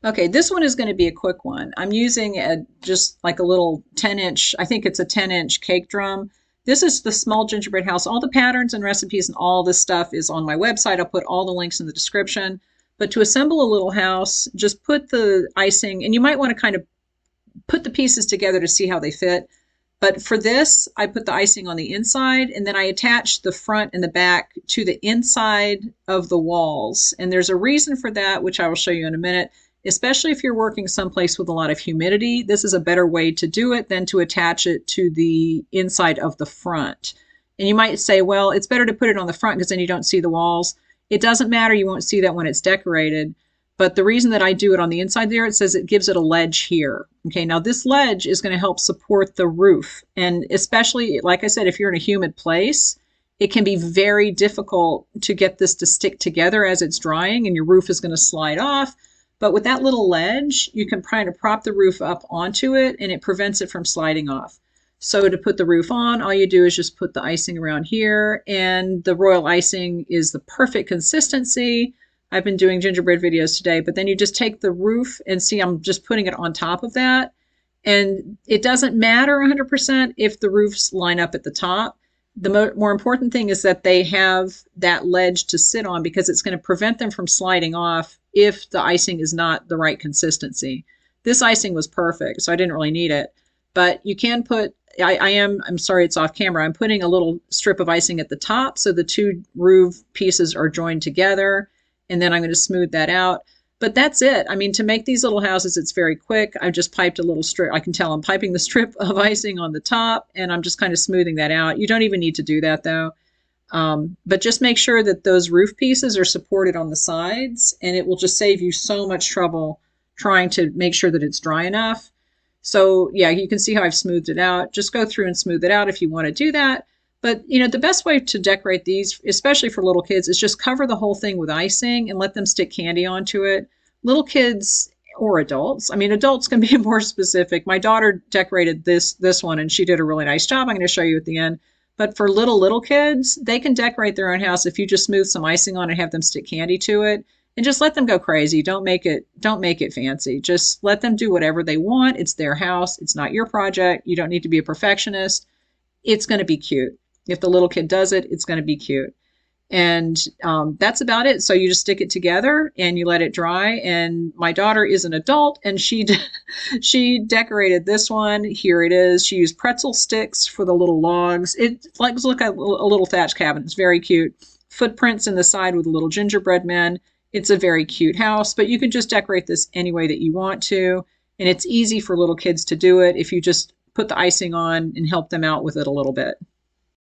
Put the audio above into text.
Okay, this one is going to be a quick one. I'm using just like a little 10-inch, I think it's a 10-inch cake drum. This is the small gingerbread house. All the patterns and recipes and all this stuff is on my website. I'll put all the links in the description. But to assemble a little house, just put the icing, and you might want to kind of put the pieces together to see how they fit. But for this, I put the icing on the inside, and then I attach the front and the back to the inside of the walls. And there's a reason for that, which I will show you in a minute. Especially if you're working someplace with a lot of humidity, this is a better way to do it than to attach it to the inside of the front. And you might say, well, it's better to put it on the front because then you don't see the walls. It doesn't matter. You won't see that when it's decorated. But the reason that I do it on the inside there, it says it gives it a ledge here. Okay, now this ledge is going to help support the roof. And especially, like I said, if you're in a humid place, it can be very difficult to get this to stick together as it's drying, and your roof is going to slide off. But with that little ledge, you can kind of prop the roof up onto it, and it prevents it from sliding off. So to put the roof on, all you do is just put the icing around here, and the royal icing is the perfect consistency. I've been doing gingerbread videos today, but then you just take the roof and see I'm just putting it on top of that. And it doesn't matter 100% if the roofs line up at the top. The more important thing is that they have that ledge to sit on because it's going to prevent them from sliding off if the icing is not the right consistency. This icing was perfect, so I didn't really need it. But you can put, I'm sorry it's off camera, I'm putting a little strip of icing at the top so the two roof pieces are joined together, and then I'm going to smooth that out. But that's it. I mean, to make these little houses, it's very quick. I've just piped a little strip. I can tell I'm piping the strip of icing on the top, and I'm just kind of smoothing that out. You don't even need to do that, though. But just make sure that those roof pieces are supported on the sides, and it will just save you so much trouble trying to make sure that it's dry enough. So, yeah, you can see how I've smoothed it out. Just go through and smooth it out if you want to do that. But, you know, the best way to decorate these, especially for little kids, is just cover the whole thing with icing and let them stick candy onto it. Little kids or adults, I mean, adults can be more specific. My daughter decorated this one, and she did a really nice job. I'm going to show you at the end. But for little kids, they can decorate their own house if you just smooth some icing on and have them stick candy to it. And just let them go crazy. Don't make it fancy. Just let them do whatever they want. It's their house. It's not your project. You don't need to be a perfectionist. It's going to be cute. If the little kid does it, it's going to be cute. And that's about it. So you just stick it together and you let it dry. And my daughter is an adult, and she decorated this one. Here it is. She used pretzel sticks for the little logs. It looks like a little thatch cabin. It's very cute. Footprints in the side with little gingerbread men. It's a very cute house, but you can just decorate this any way that you want to. And it's easy for little kids to do it if you just put the icing on and help them out with it a little bit.